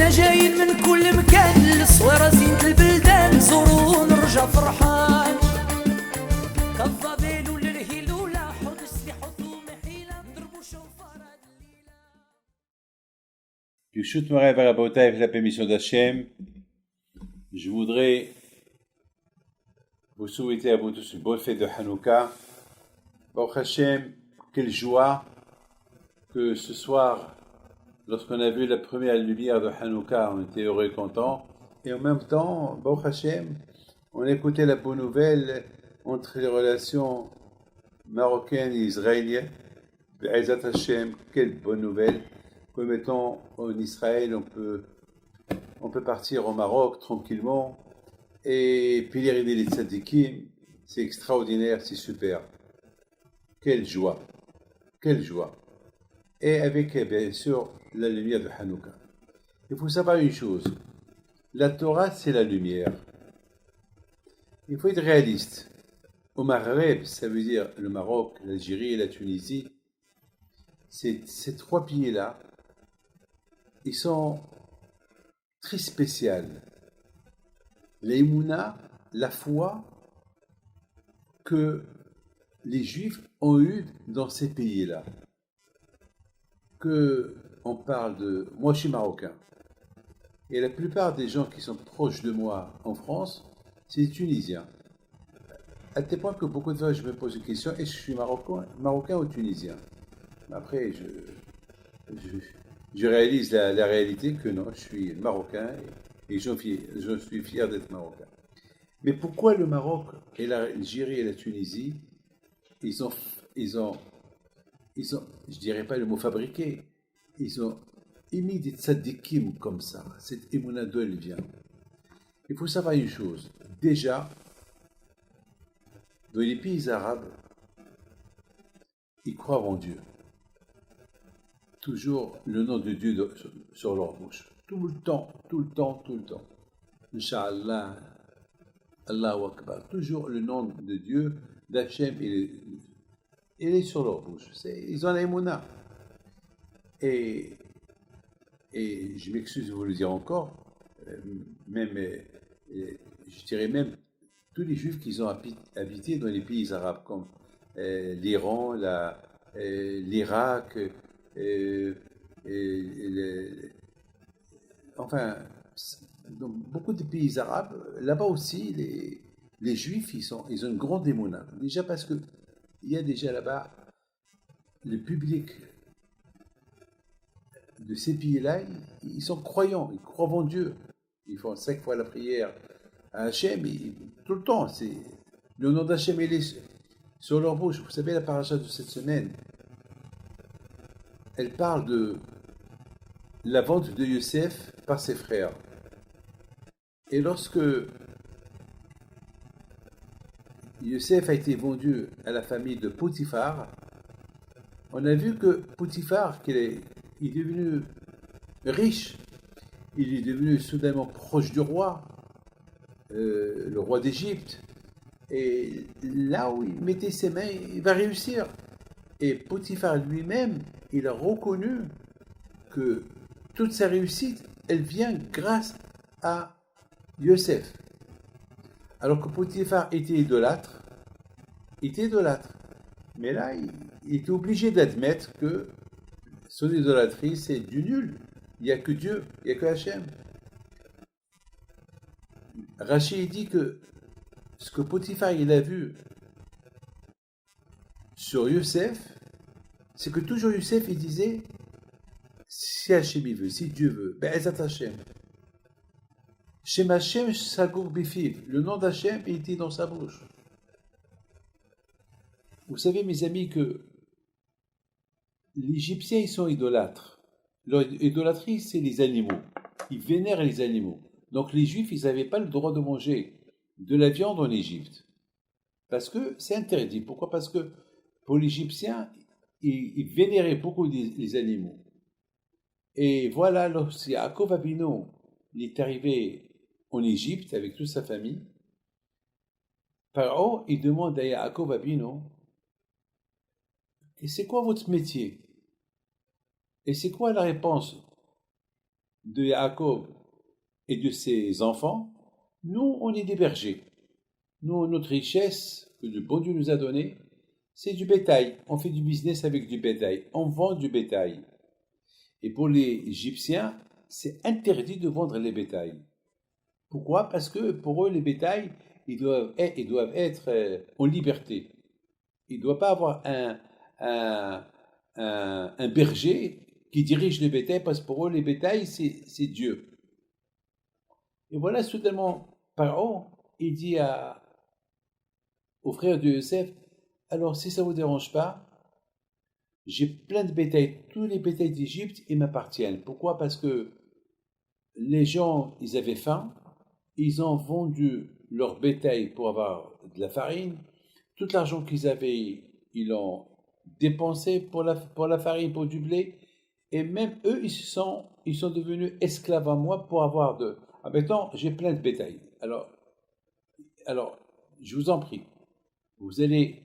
حنا جايين من كل مكان للصويرة زينة البلدان زوروا ونرجع فرحان كالظبيل وللهيل ولا حرد السلاح ومحيلة نضربوا شوفار هاد الليلة. Piout Morev Rabotaev, la permission d'Hachem. Je voudrais vous souhaiter à vous tous une bonne fête de Hanouka. Baruch Hashem, quelle joie que ce soir, lorsqu'on a vu la première lumière de Hanouka, on était heureux et contents. Et en même temps, Baruch Hashem, on écoutait la bonne nouvelle entre les relations marocaines et israéliennes. Be'ezat Hashem, quelle bonne nouvelle. Comme étant en Israël, on peut partir au Maroc tranquillement et pèleriner les tzadikim. C'est extraordinaire, c'est super. Quelle joie, quelle joie. Et avec, bien sûr, la lumière de Hanouka. Il faut savoir une chose, la Torah, c'est la lumière. Il faut être réaliste. Au Maghreb, ça veut dire le Maroc, l'Algérie et la Tunisie, ces trois pays-là, ils sont très spéciaux. L'émouna, la foi que les Juifs ont eu dans ces pays-là. On parle de... Moi, je suis marocain. Et la plupart des gens qui sont proches de moi en France, c'est des Tunisiens. À tel point que beaucoup de fois, je me pose une question, est-ce que je suis marocain ou tunisien? Après, je réalise la réalité que non, je suis marocain et je suis fier d'être marocain. Mais pourquoi le Maroc et l'Algérie et la Tunisie, ils ont, je dirais pas le mot fabriqué, ils ont émis des tzadikim comme ça. Cette émouna d'où elle vient. Il faut savoir une chose. Déjà, dans les pays arabes, ils croient en Dieu. Toujours le nom de Dieu sur leur bouche. Tout le temps, tout le temps, tout le temps. Inch'Allah, Allahu Akbar. Toujours le nom de Dieu, d'Hachem, il est sur leur bouche. Ils ont l'émouna. Et je m'excuse de vous le dire encore, je dirais même, tous les Juifs qui ont habité dans les pays arabes, comme l'Iran, l'Irak, enfin, dans beaucoup de pays arabes, là-bas aussi, les Juifs, ils ont une grande émouna. Déjà parce que il y a déjà là-bas le public de ces pays-là, ils sont croyants, ils croient en Dieu. Ils font 5 fois la prière à Hachem, tout le temps. Le nom d'Hachem, il est sur leur bouche. Vous savez, la paracha de cette semaine, elle parle de la vente de Yosef par ses frères. Et lorsque Yosef a été vendu à la famille de Potiphar, on a vu que Potiphar, il est devenu riche, il est devenu soudainement proche du roi, le roi d'Égypte, et là où il mettait ses mains, il va réussir. Et Potiphar lui-même, il a reconnu que toute sa réussite, elle vient grâce à Yosef. Alors que Potiphar était idolâtre, mais là, il était obligé d'admettre que son idolâtrie, c'est du nul. Il n'y a que Dieu, il n'y a que Hachem. Rachid dit que ce que Potiphar il a vu sur Yosef, c'est que toujours Yosef il disait si Hachem il veut, si Dieu veut, Be'ezat Hachem. Shem Hachem Sagour Bifiv, le nom d'Hachem était dans sa bouche. Vous savez, mes amis, que les Égyptiens, ils sont idolâtres. Leur idolâtrie, c'est les animaux. Ils vénèrent les animaux. Donc les Juifs, ils n'avaient pas le droit de manger de la viande en Égypte. Parce que c'est interdit. Pourquoi? Parce que pour les Égyptiens, ils vénéraient beaucoup les animaux. Et voilà, lorsque Yaakov Avinu il est arrivé en Égypte avec toute sa famille, Pharaon, il demande à Yaakov Avinu, et c'est quoi votre métier? Et c'est quoi la réponse de Yaakov et de ses enfants, nous, on est des bergers. Nous, notre richesse que le bon Dieu nous a donnée, c'est du bétail. On fait du business avec du bétail. On vend du bétail. Et pour les Égyptiens, c'est interdit de vendre les bétails. Pourquoi? Parce que pour eux, les bétails, ils doivent être en liberté. Il ne doit pas avoir un berger qui dirige le bétail, parce que pour eux, les bétails, c'est Dieu. Et voilà, soudainement, Pharaon, il dit aux frères de Yosef, alors si ça ne vous dérange pas, j'ai plein de bétail, tous les bétails d'Égypte, ils m'appartiennent. Pourquoi? Parce que les gens, ils avaient faim, ils ont vendu leur bétail pour avoir de la farine, tout l'argent qu'ils avaient, ils l'ont dépensé pour la farine, pour du blé, et même eux, ils sont devenus esclaves à moi pour avoir de... Ah, maintenant, j'ai plein de bétail. Alors, je vous en prie, vous allez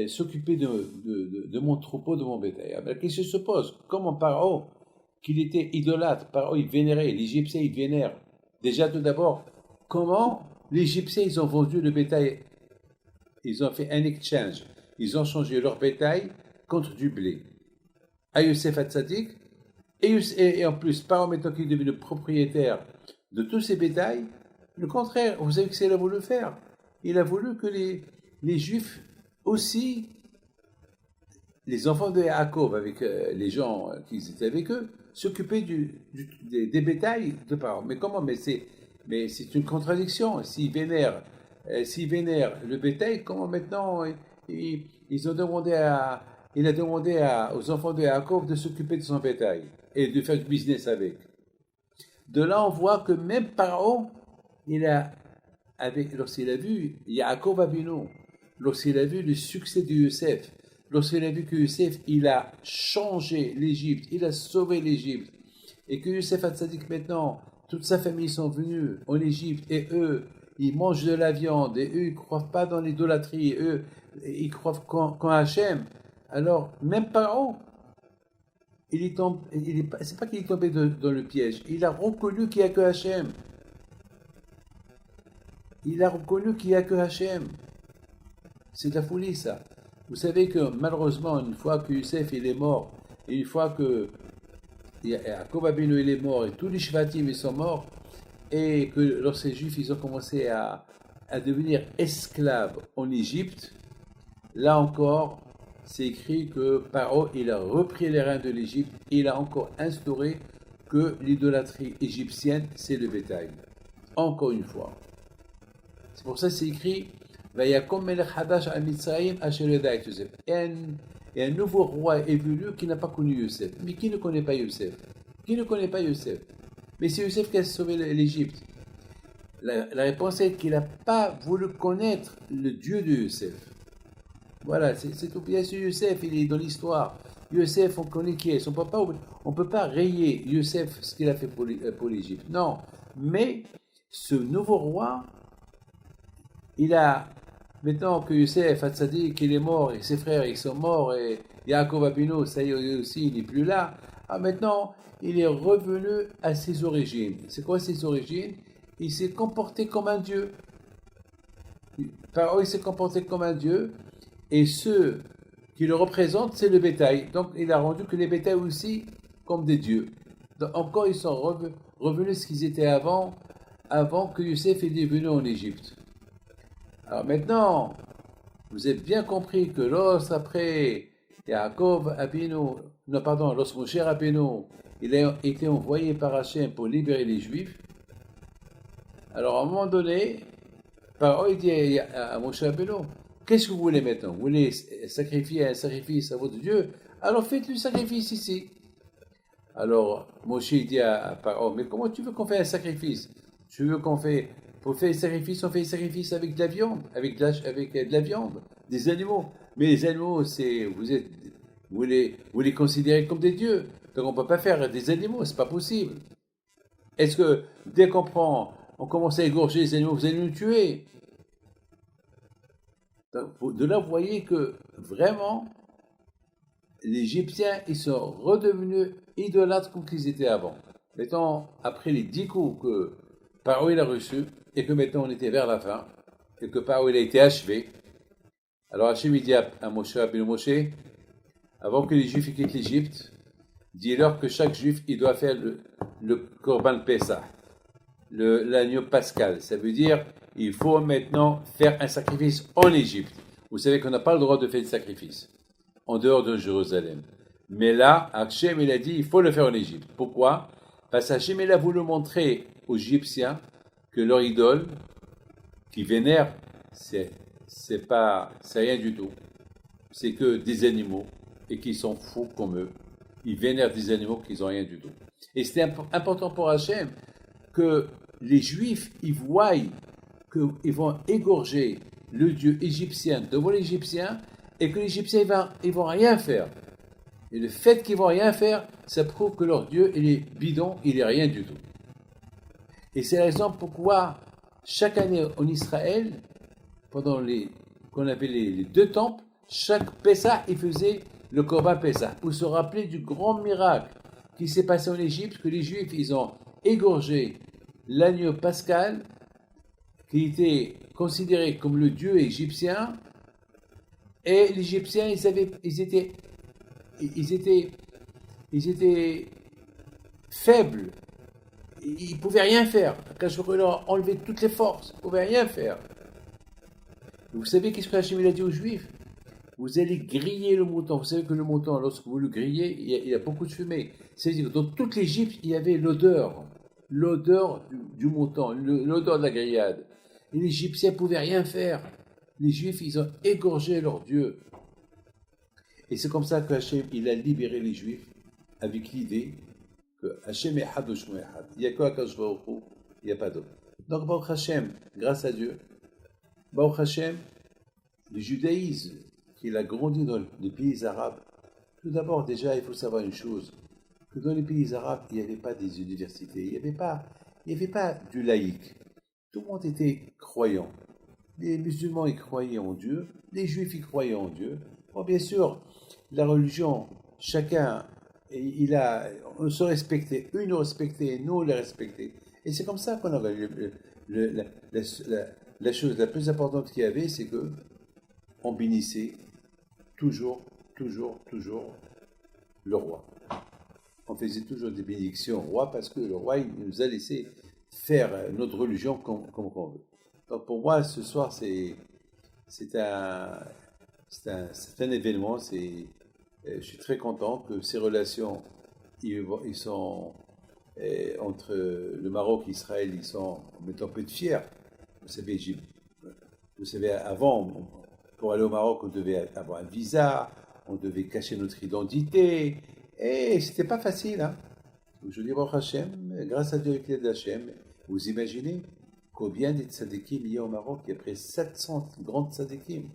s'occuper de mon troupeau, de mon bétail. La question se pose, comment Pharaon, qu'il était idolâtre, Pharaon, il vénérait, l'Égyptien, il vénère. Déjà, tout d'abord, comment les Égyptiens, ils ont vendu le bétail, ils ont fait un exchange, ils ont changé leur bétail contre du blé. À Yosef Hatzadik, et en plus, Pharaon, maintenant qu'il est devenu propriétaire de tous ces bétails, le contraire, vous savez ce qu'il a voulu faire? Il a voulu que les Juifs aussi, les enfants de Yaakov, avec les gens qui étaient avec eux, s'occupaient des bétails de Pharaon. Mais comment? Mais c'est une contradiction. S'ils vénèrent le bétail, comment maintenant il a demandé aux enfants de Yaakov de s'occuper de son bétail et de faire du business avec. De là, on voit que même Pharaon, lorsqu'il a vu Yaakov Avinu, lorsqu'il a vu le succès de Yosef, lorsqu'il a vu que Yosef, il a changé l'Égypte, il a sauvé l'Égypte, et que Yosef Hatzadik maintenant, toute sa famille sont venus en Égypte, et eux, ils mangent de la viande, et eux, ils ne croient pas dans l'idolâtrie, eux, ils croient qu'en Hachem. Alors, même Pharaon, c'est pas qu'il est tombé dans le piège, il a reconnu qu'il n'y a que Hachem. Il a reconnu qu'il n'y a que Hachem. C'est de la folie, ça. Vous savez que malheureusement, une fois que Youssef il est mort, et une fois que Yaakov Abinu il est mort, et tous les Shvatim ils sont morts, et que lorsque les Juifs ils ont commencé à devenir esclaves en Égypte, là encore, c'est écrit que Pharaon il a repris les rênes de l'Égypte, et il a encore instauré que l'idolâtrie égyptienne, c'est le bétail. Encore une fois. C'est pour ça que c'est écrit et un nouveau roi est venu qui n'a pas connu Yosef. Mais qui ne connaît pas Yosef? Qui ne connaît pas Yosef? Mais c'est Yosef qui a sauvé l'Égypte. La réponse est qu'il n'a pas voulu connaître le Dieu de Yosef. Voilà, c'est tout. Bien sûr, Yosef, il est dans l'histoire. Yosef, on connaît qui est. On ne peut pas rayer Yosef ce qu'il a fait pour l'Égypte. Non. Mais ce nouveau roi, il a, maintenant que Yosef Hatzadik, il est mort, et ses frères, ils sont morts, et Yaakov Abinu, ça y est aussi, il n'est plus là. Maintenant, il est revenu à ses origines. C'est quoi ses origines? Il s'est comporté comme un dieu. Pharaon, il s'est comporté comme un dieu, et ceux qui le représentent, c'est le bétail. Donc, il a rendu que les bétails aussi comme des dieux. Donc, encore, ils sont revenus ce qu'ils étaient avant que Yosef est venu en Égypte. Alors maintenant, vous avez bien compris que lorsque Moshe Rabbeinu, il a été envoyé par Hachem pour libérer les Juifs, alors à un moment donné, Pharaon il dit à Moshe Rabbeinu, qu'est-ce que vous voulez maintenant? Vous voulez sacrifier un sacrifice à votre Dieu? Alors faites le sacrifice ici. Alors Moshe dit à Pharaon, mais comment tu veux qu'on fasse un sacrifice? Tu veux qu'on fait... Pour faire les sacrifices, on fait les sacrifices avec de la viande, avec de la viande, des animaux. Mais les animaux, vous les considérez comme des dieux. Donc on ne peut pas faire des animaux, c'est pas possible. Est-ce que dès qu'on commence à égorger les animaux, vous allez nous tuer? Donc, de là, vous voyez que vraiment, les Égyptiens, ils sont redevenus idolâtres comme qu'ils étaient avant. Mettons, après les 10 coups que Paro il a reçus, et que maintenant on était vers la fin, et que Paro il a été achevé, alors Hachem il dit à Moshe, avant que les Juifs quittent l'Égypte, dis-leur que chaque Juif il doit faire le Korban Pessah, l'agneau pascal. Ça veut dire il faut maintenant faire un sacrifice en Égypte. Vous savez qu'on n'a pas le droit de faire de sacrifice en dehors de Jérusalem. Mais là, Hachem il a dit il faut le faire en Égypte. Pourquoi? Parce qu'Hachem il a voulu montrer aux Égyptiens que leur idole, qui vénère, c'est rien du tout. C'est que des animaux et qui sont fous comme eux. Ils vénèrent des animaux qui n'ont rien du tout. Et c'était important pour Hachem que les Juifs, ils voient qu'ils vont égorger le Dieu égyptien devant l'Égyptien et que les Égyptiens, ils vont rien faire. Et le fait qu'ils vont rien faire, ça prouve que leur Dieu, il est bidon, il est rien du tout. Et c'est la raison pourquoi chaque année en Israël, pendant qu'on avait les 2 temples, chaque Pessah, il faisait le Korban Pessah, pour se rappeler du grand miracle qui s'est passé en Égypte, que les Juifs, ils ont égorgé l'agneau pascal, qui était considéré comme le dieu égyptien, et les Égyptiens, ils étaient faibles, ils ne pouvaient rien faire. Quand je leur enlever toutes les forces, ils ne pouvaient rien faire. Vous savez qu'est-ce que Hachem a dit aux Juifs? Vous allez griller le mouton. Vous savez que le mouton, lorsque vous le grillez, il y a beaucoup de fumée. C'est-à-dire que dans toute l'Égypte, il y avait l'odeur du mouton, l'odeur de la grillade. Et les Égyptiens ne pouvaient rien faire. Les Juifs, ils ont égorgé leur Dieu. Et c'est comme ça que Hachem, il a libéré les Juifs avec l'idée que Hachem est Had Ushmo Echad. Il n'y a qu'Akadosh Baruch Hu, il n'y a pas d'autre. Donc, Baruch Hachem, grâce à Dieu, Baruch Hachem, le judaïsme, qu'il a grandi dans les pays arabes, tout d'abord, déjà, il faut savoir une chose, que dans les pays arabes, il n'y avait pas des universités, il n'y avait pas du laïc. Tout le monde était croyant. Les musulmans, ils croyaient en Dieu, les juifs, ils croyaient en Dieu. Bon, bien sûr, la religion, chacun, on se respectait, eux nous respectaient, nous on les respectait. Et c'est comme ça qu'on avait la chose la plus importante qu'il y avait, c'est que on bénissait toujours le roi. On faisait toujours des bénédictions au roi parce que le roi, il nous a laissé faire notre religion comme on veut. Donc pour moi, ce soir, c'est un événement. Je suis très content que ces relations, ils sont entre le Maroc et Israël, ils sont un peu de fiers. Vous savez, avant, pour aller au Maroc, on devait avoir un visa, on devait cacher notre identité, et c'était pas facile. Hein. Je dis, Baruch Hashem, grâce à Dieu avec l'aide d'Hachem, vous imaginez combien de tzadikim il y a au Maroc? Il y a près de 700 grandes tzadikim.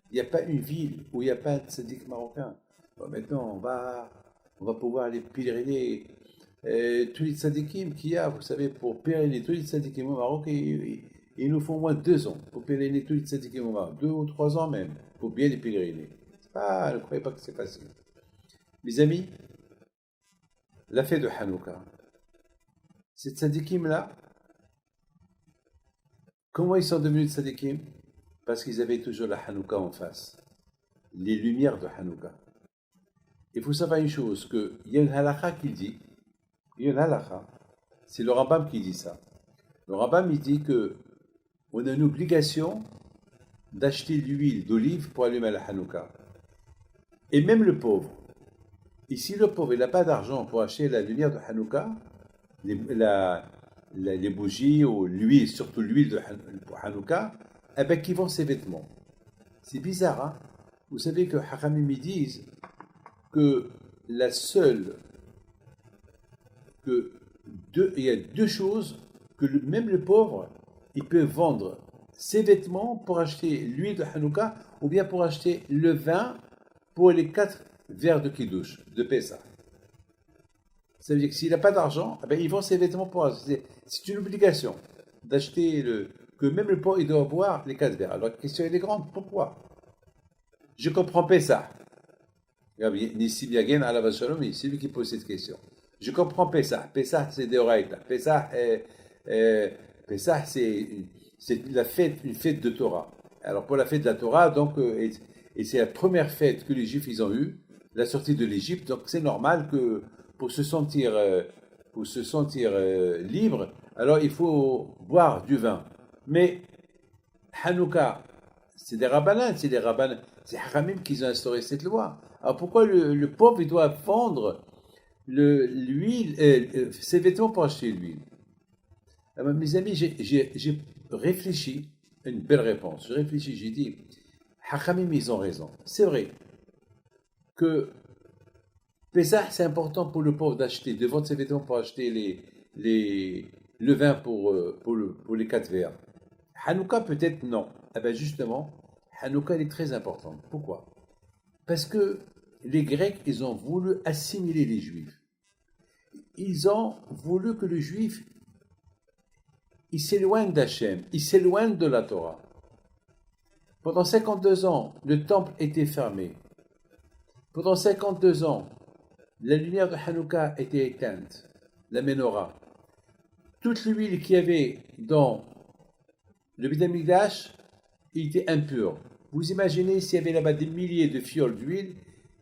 Il n'y a pas une ville où il n'y a pas un tzadik marocain. Bon, maintenant, on va pouvoir aller pèleriner tous les tzadikim qu'il y a. Vous savez, pour pèleriner tous les tzadikim au Maroc, il nous faut au moins 2 ans pour pèleriner tous les tzadikim au Maroc. 2 ou 3 ans même, pour bien les pèleriner. Ne croyez pas que c'est facile. Mes amis, la fête de Hanouka, ces tzadikim-là, comment ils sont devenus tzadikim? Parce qu'ils avaient toujours la Hanouka en face, les lumières de Hanouka. Il faut savoir une chose, qu'il y a une halakha qui dit, c'est le Rambam qui dit ça. Le Rambam, il dit qu'on a une obligation d'acheter l'huile d'olive pour allumer la Hanouka. Et même le pauvre. Et si le pauvre n'a pas d'argent pour acheter la lumière de Hanouka, les bougies ou l'huile, surtout l'huile pour Hanouka, eh bien, qui vend ses vêtements. C'est bizarre, hein? Vous savez que Haramim disent que il y a 2 choses que même le pauvre, il peut vendre ses vêtements pour acheter l'huile de Hanouka ou bien pour acheter le vin pour les 4 verres de Kiddush, de Pessah. Ça veut dire que s'il n'a pas d'argent, eh bien, il vend ses vêtements pour acheter. C'est une obligation d'acheter que même le pauvre, il doit boire les 4 verres. Alors la question elle est grande, pourquoi? Je comprends Pessah. Nissim Yagen Alav Shalom, c'est lui qui pose cette question. Je comprends Pessah. Pessah, c'est de Oraïta. Pessah, c'est la fête, une fête de Torah. Alors, pour la fête de la Torah, donc, et c'est la première fête que les Juifs, ils ont eue, la sortie de l'Égypte. Donc, c'est normal que pour se sentir, libre, alors il faut boire du vin. Mais Hanouka, c'est des rabbins, c'est Haramim qui ont instauré cette loi. Alors pourquoi le pauvre il doit vendre l'huile, ses vêtements pour acheter l'huile? Alors, mes amis, j'ai réfléchi à une belle réponse. J'ai réfléchi, j'ai dit, Haramim ils ont raison. C'est vrai que Pesach, c'est important pour le pauvre d'acheter, de vendre ses vêtements pour acheter le vin pour les 4 verres. Hanouka, peut-être non. Eh bien justement, Hanouka, elle est très importante. Pourquoi? Parce que les Grecs, ils ont voulu assimiler les Juifs. Ils ont voulu que le Juif, il s'éloigne d'Hachem, il s'éloigne de la Torah. Pendant 52 ans, le temple était fermé. Pendant 52 ans, la lumière de Hanouka était éteinte, la menorah. Toute l'huile qu'il y avait dans le Beth Amikdash, il était impur. Vous imaginez s'il y avait là-bas des milliers de fioles d'huile,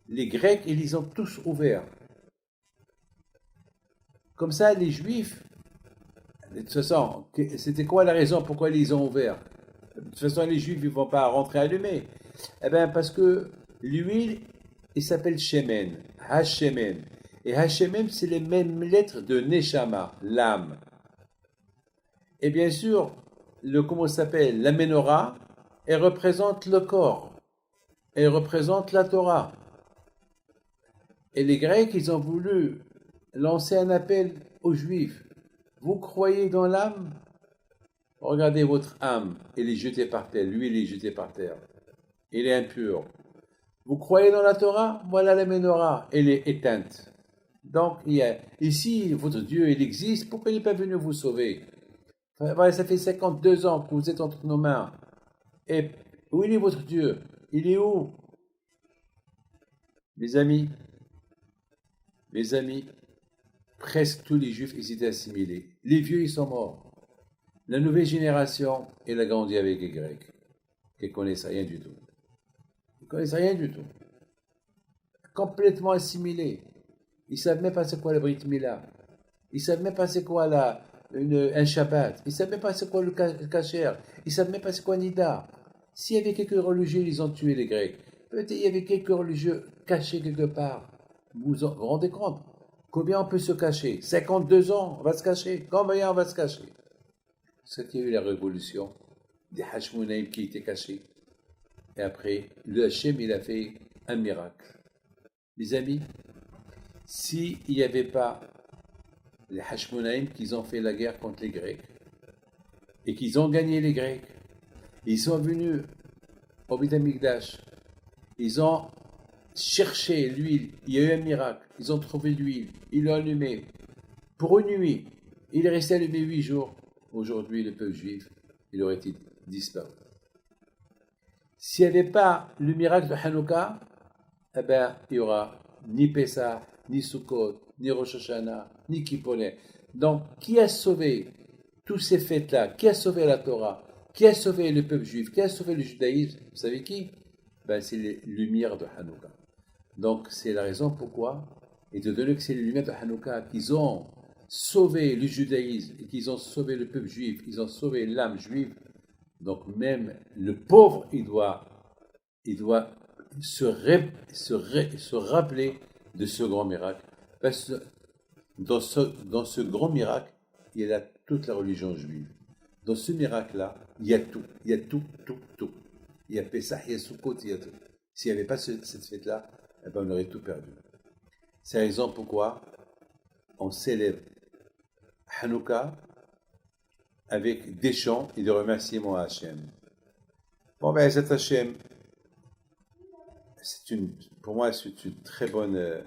les Grecs, ils les ont tous ouverts. Comme ça, les Juifs, de toute façon, c'était quoi la raison pourquoi ils les ont ouverts? De toute façon, les Juifs ne vont pas rentrer allumés. Eh bien, parce que l'huile, il s'appelle Shemen, Hashemen. Et Hashemen, c'est les mêmes lettres de Neshama, l'âme. Et bien sûr, comment ça s'appelle? La menorah, elle représente le corps. Elle représente la Torah. Et les Grecs, ils ont voulu lancer un appel aux Juifs. Vous croyez dans l'âme? Regardez votre âme, elle est jetée par terre. Lui, il est jeté par terre. Il est impur. Vous croyez dans la Torah? Voilà la menorah, elle est éteinte. Donc, ici, votre Dieu, il existe, pourquoi il n'est pas venu vous sauver? Voilà, ça fait 52 ans que vous êtes entre nos mains. Et où est votre Dieu? Il est où? Mes amis, presque tous les Juifs ils étaient assimilés. Les vieux, ils sont morts. La nouvelle génération, elle a grandi avec les Grecs, qui ne connaissent rien du tout. Ils ne connaissent rien du tout. Complètement assimilés. Ils ne savent même pas c'est quoi le Brit Mila. Ils ne savent même pas c'est quoi un Shabbat. Ils ne savent même pas c'est quoi le Kasher. Ils ne savent même pas c'est quoi Nida. S'il y avait quelques religieux, ils ont tué les Grecs. Peut-être il y avait quelques religieux cachés quelque part. Vous vous rendez compte? Combien on peut se cacher? 52 ans, on va se cacher. Combien on va se cacher? C'est qu'il y a eu la révolution des Hashmonaïm qui étaient cachés. Et après, le Hachem, il a fait un miracle. Les amis, s'il n'y avait pas les Hashmonaïm qui ont fait la guerre contre les Grecs, et qu'ils ont gagné les Grecs, ils sont venus au Beth Amikdash, ils ont cherché l'huile, il y a eu un miracle, ils ont trouvé l'huile, ils l'ont allumé. Pour une nuit, il est resté allumé 8 jours. Aujourd'hui, le peuple juif, il aurait été disparu. S'il n'y avait pas le miracle de Hanouka, eh bien, il n'y aura ni Pessah, ni Sukkot, ni Rosh Hashanah, ni Kippolet. Donc, qui a sauvé tous ces fêtes-là? Qui a sauvé la Torah? Qui a sauvé le peuple juif? Qui a sauvé le judaïsme? Vous savez qui? Ben, c'est les lumières de Hanouka. Donc, c'est la raison pourquoi, étant donné que c'est les lumières de Hanouka qu'ils ont sauvé le judaïsme et qu'ils ont sauvé le peuple juif, ils ont sauvé l'âme juive, donc même le pauvre, il doit se rappeler de ce grand miracle. Parce que dans ce grand miracle, il y a toute la religion juive. Dans ce miracle-là, il y a tout. Il y a tout. Il y a Pessah, il y a Sukkot, il y a tout. S'il n'y avait pas cette fête-là, eh ben on aurait tout perdu. C'est la raison pourquoi on célèbre Hanouka avec des chants et des remerciements à Hachem. Bon, ben, cet Hachem, pour moi, c'est une très bonne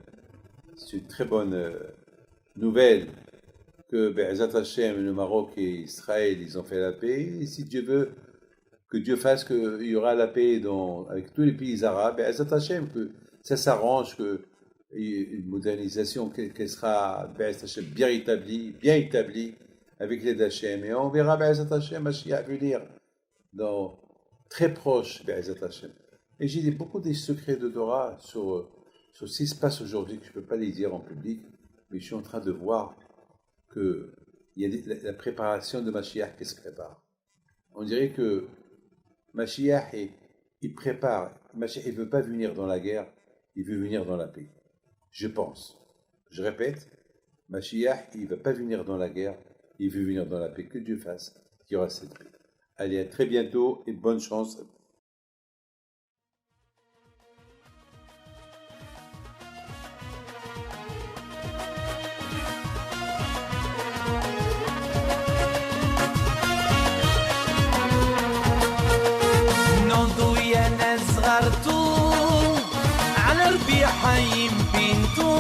nouvelle que Be'ezat Hashem, le Maroc et Israël, ils ont fait la paix. Et si Dieu veut que Dieu fasse qu'il y aura la paix avec tous les pays arabes, Be'ezat Hashem, que ça s'arrange, que une modernisation qui sera bien établie avec les Hachem. Et on verra Be'ezat Hashem Mashiach venir dans très proche Be'ezat Hashem. Et j'ai beaucoup des secrets de Torah sur ce qui se passe aujourd'hui que je ne peux pas les dire en public, mais je suis en train de voir que il y a la préparation de Mashiach qui se prépare. On dirait que Mashiach, il prépare. Mashiach, il ne veut pas venir dans la guerre, il veut venir dans la paix. Je pense. Je répète, Mashiach, il ne va pas venir dans la guerre, il veut venir dans la paix. Que Dieu fasse qu'il y aura cette paix. Allez, à très bientôt et bonne chance. على ربيع حيم بنتو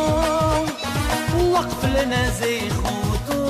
وقف لنا زي خوتو